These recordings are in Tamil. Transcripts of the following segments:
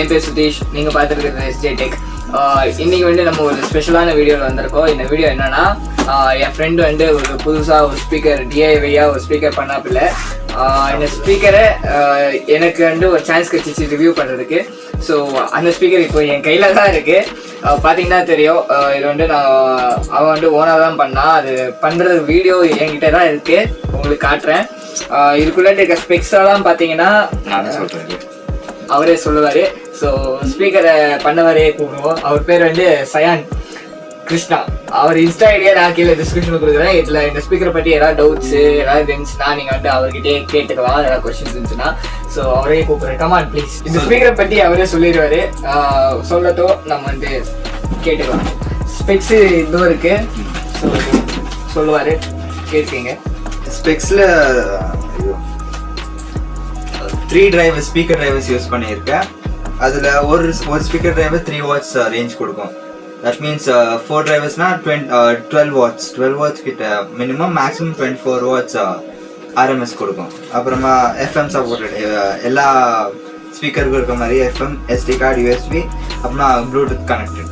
என் பேர் சுதீஷ், நீங்கள் பார்த்துருக்கிறது எஸ்ஜே டெக். இன்றைக்கி வந்து நம்ம ஒரு ஸ்பெஷலான வீடியோவில் வந்திருக்கோம். இந்த வீடியோ என்னென்னா, என் ஃப்ரெண்டு வந்து ஒரு புதுசாக ஒரு ஸ்பீக்கர் D.I.Y ஒரு ஸ்பீக்கர் பண்ணாப்பில்ல. இந்த ஸ்பீக்கரை எனக்கு வந்து ஒரு சான்ஸ் கிடச்சிச்சு ரிவ்யூ பண்ணுறதுக்கு. ஸோ அந்த ஸ்பீக்கர் இப்போ என் கையில் தான் இருக்குது. பார்த்தீங்கன்னா தெரியும், இது வந்து அவன் வந்து ஓனாக தான் பண்ணான். அது பண்ணுறது வீடியோ என்கிட்ட தான் இருக்குது, உங்களுக்கு காட்டுறேன். இதுக்குள்ளே இருக்க ஸ்பெக்ஸெல்லாம் பார்த்தீங்கன்னா அவரே சொல்லுவார். ஸோ ஸ்பீக்கரை பண்ணவரே கூப்பிடுவோம். அவர் பேர் வந்து கிருஷ்ணா. அவர் இன்ஸ்டா ஐடியா நான் கீழே டிஸ்கிரிப்ஷனில் கொடுக்குறேன். இதில் இந்த ஸ்பீக்கரை பற்றி ஏதாவது டவுட்ஸு ஏதாவது இருந்துச்சுன்னா நீங்கள் வந்து அவர்கிட்டே கேட்டுக்கலாம், ஏதாவது கொஸ்டின்ஸ் இருந்துச்சுன்னா. ஸோ அவரே கூப்பிட்றேன். Come on please. இந்த ஸ்பீக்கரை பற்றி அவரே சொல்லிடுவார். சொல்லத்தோ நம்ம வந்து கேட்டுக்கலாம். ஸ்பெக்ஸு இதுவும் இருக்குது. ஸோ சொல்லுவார், கேட்குங்க. ஸ்பெக்ஸில் 3 டிரைவர் ஸ்பீக்கர் டிரைவர்ஸ் யூஸ் பண்ணியிருக்கேன். அதில் ஒரு ஸ்பீக்கர் டிரைவர் 3 watts ரேஞ்ச் கொடுக்கும். That means 4 டிரைவர்ஸ்னா 12 watts. 12 watts கிட்ட மினிமம், மேக்ஸிமம் 24 watts RMS கொடுக்கும். அப்புறமா FM சப்போர்ட்டட், எல்லா ஸ்பீக்கருக்கும் இருக்க மாதிரி FM, SD கார்டு, USB, அப்புறமா ப்ளூடூத் கனெக்டட்.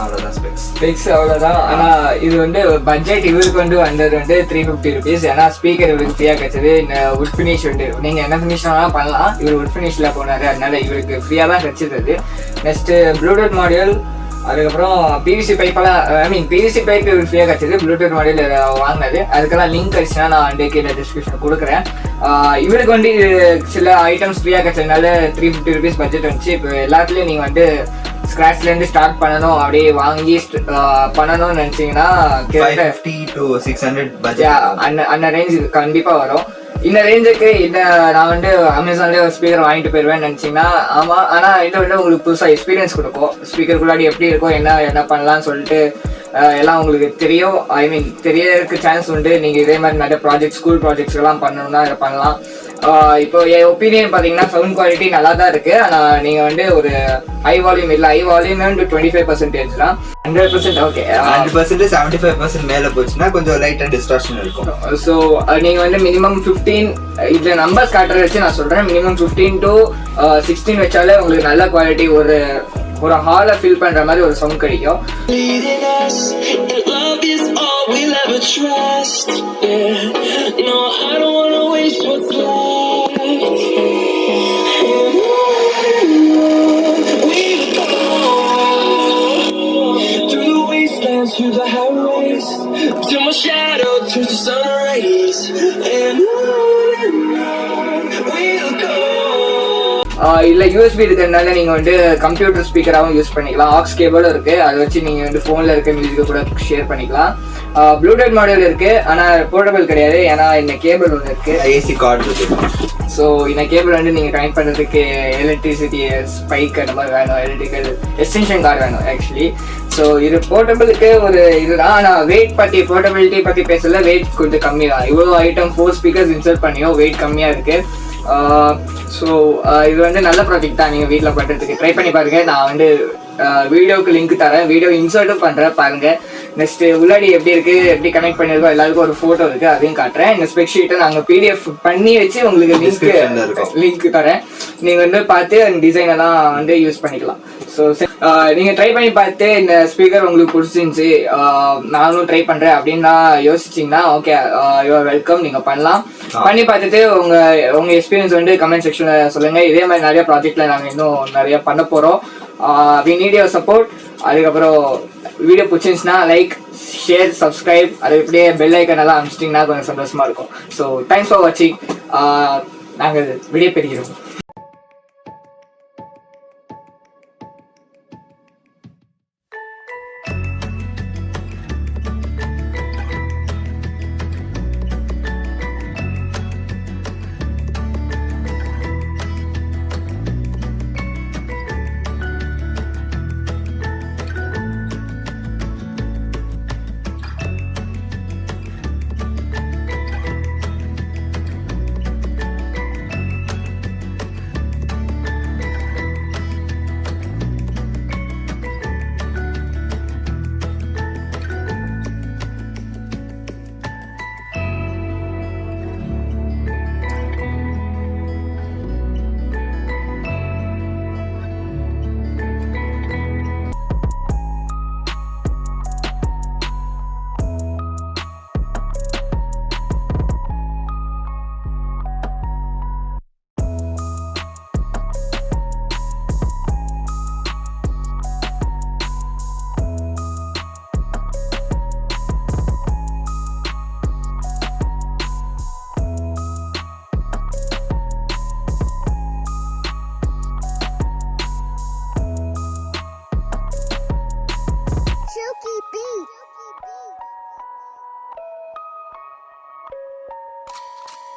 அவ்வளோதான் ஸ்பெக்ஸ். அவ்வளோதான். ஆனால் இது வந்து பட்ஜெட் இவருக்கு வந்து வந்தது வந்து 350 rupees. ஏன்னா ஸ்பீக்கர் இவருக்கு ஃப்ரீயாக கிடச்சது. இந்த உட் ஃபினிஷ் வந்து நீங்கள் என்ன ஃபினிஷ் வேணாலும் பண்ணலாம். இவர் உட் ஃபினிஷில் போனார், அதனால இவருக்கு ஃப்ரீயாக தான் கிடச்சிது. நெக்ஸ்ட்டு ப்ளூடூத் மாடியூல், அதுக்கப்புறம் பிவிசி பைப்பெல்லாம், பிவிசி பைப் இவருக்கு ஃப்ரீயாக கிடச்சிது. ப்ளூடூத் மாடியூல் வாங்கினது, அதுக்கெல்லாம் லிங்க் கிடச்சுன்னா நான் வந்து கீழே டிஸ்கிரிப்ஷன் கொடுக்குறேன். இவருக்கு வந்து சில ஐட்டம்ஸ் ஃப்ரீயாக கிடச்சதுனால 350 rupees பட்ஜெட் வந்துச்சு. இப்போ எல்லாத்துலேயும் நீங்கள் வந்து ஸ்க்ராட்ச்லேருந்து ஸ்டார்ட் பண்ணணும், அப்படியே வாங்கி பண்ணணும்னு நினச்சிங்கன்னா 550 to 600 பட்ஜெட் அந்த ரேஞ்சு கண்டிப்பாக வரும். இந்த ரேஞ்சுக்கு நான் வந்து அமேசான்லேயே ஒரு ஸ்பீக்கர் வாங்கிட்டு போயிடுவேன்னு நினச்சிங்கன்னா ஆமாம். ஆனால் இது வந்து உங்களுக்கு புதுசாக எக்ஸ்பீரியன்ஸ் கொடுக்கும். ஸ்பீக்கருக்குள்ளாடி எப்படி இருக்கும், என்ன பண்ணலான்னு சொல்லிட்டு எல்லாம் உங்களுக்கு தெரியும். தெரியறதுக்கு சான்ஸ் உண்டு. நீங்கள் இதே மாதிரி நிறைய ஸ்கூல் ப்ராஜெக்ட்ஸ்லாம் பண்ணணும்னா இதை பண்ணலாம். இப்போ என் ஒப்பீனியன் பார்த்தீங்கன்னா சவுண்ட் குவாலிட்டி நல்லா தான் இருக்குது. ஆனால் நீங்கள் வந்து ஒரு ஹை வால்யூம் இல்லை, ஹை வால்யூம் வந்து 25% தான். 100% ஓகே. 100% 75% மேலே போச்சுன்னா கொஞ்சம் லைட்டாக டிஸ்டார்ஷன் இருக்கும். ஸோ நீங்கள் வந்து மினிமம் 15, இதில் நம்பர்ஸ் காட்டுற வச்சு நான் சொல்கிறேன், மினிமம் 15 to 16 வச்சாலே உங்களுக்கு நல்ல குவாலிட்டி, ஒரு ஹாலை ஃபில் பண்ணுற மாதிரி ஒரு சவுண்ட் கிடைக்கும். Through the highways, till my shadow turns to sun rays, and on we'll go. இல்லை யூஎஸ்பி இருக்கிறதுனால நீங்கள் வந்து கம்ப்யூட்டர் ஸ்பீக்கராகவும் யூஸ் பண்ணிக்கலாம். ஆக்ஸ் கேபிளும் இருக்குது, அதை வச்சு நீங்கள் வந்து ஃபோனில் இருக்க மியூசிக்கை கூட ஷேர் பண்ணிக்கலாம். ப்ளூடூத் மாடல் இருக்குது, ஆனால் போர்ட்டபிள் கிடையாது. ஏன்னா இந்த கேபிள் ஒன்று இருக்குது, ஏசி கார்டு இருக்குது. ஸோ இந்த கேபிள் வந்து நீங்கள் கனெக்ட் பண்ணுறதுக்கு எலக்ட்ரிசிட்டி ஸ்பைக் அந்த மாதிரி வேணும், எலக்ட்ரிக்கல் எக்ஸ்டென்ஷன் கார்டு வேணும் ஆக்சுவலி. ஸோ இது போர்ட்டபிளுக்கு ஒரு இதுதான். ஆனால் வெயிட் போர்ட்டபிலிட்டி பற்றி பேசல, வெயிட் கொஞ்சம் கம்மி தான். இவ்வளோ ஐட்டம் 4 ஸ்பீக்கர்ஸ் இன்சர்ட் பண்ணியும் வெயிட் கம்மியாக இருக்குது. ஸோ இது வந்து நல்ல ப்ராஜெக்ட் தான். நீங்கள் வீட்டில் பண்ணுறதுக்கு ட்ரை பண்ணி பாருங்கள். நான் வந்து வீடியோவுக்கு லிங்க் தரேன், வீடியோ இன்சர்ட்டும் பண்ணுறேன் பாருங்கள். நெக்ஸ்ட்டு உள்ளாடி எப்படி இருக்குது, எப்படி கனெக்ட் பண்ணியிருக்கோம், எல்லாருக்கும் ஒரு ஃபோட்டோ இருக்குது, அதையும் காட்டுறேன். இந்த ஸ்பெக் ஷீட்டை நாங்கள் PDF பண்ணி வச்சு உங்களுக்கு லிங்க் தரேன். நீங்கள் வந்து பார்த்து அந்த டிசைனெல்லாம் வந்து யூஸ் பண்ணிக்கலாம். ஸோ நீங்கள் ட்ரை பண்ணி பார்த்து இந்த ஸ்பீக்கர் உங்களுக்கு பிடிச்சிருந்துச்சி, நானும் ட்ரை பண்ணுறேன் அப்படின்னா யோசிச்சிங்கன்னா ஓகே, யூஆர் வெல்கம், நீங்கள் பண்ணலாம். பண்ணி பார்த்துட்டு உங்கள் எக்ஸ்பீரியன்ஸ் வந்து கமெண்ட் செக்ஷனில் சொல்லுங்கள். இதே மாதிரி நிறைய ப்ராஜெக்டில் நாங்கள் இன்னும் நிறைய பண்ண போகிறோம். we need your support. அதுக்கப்புறம் வீடியோ பிடிச்சிருந்துச்சுன்னா லைக், ஷேர், சப்ஸ்கிரைப், அது இப்படியே பெல் ஐக்கன் எல்லாம் அனுப்பிச்சிட்டிங்கன்னா கொஞ்சம் சந்தோஷமாக இருக்கும். ஸோ தேங்க்ஸ் ஃபார் வாட்சிங். நாங்கள் விடை பெறுகிறோம்.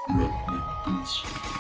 Let me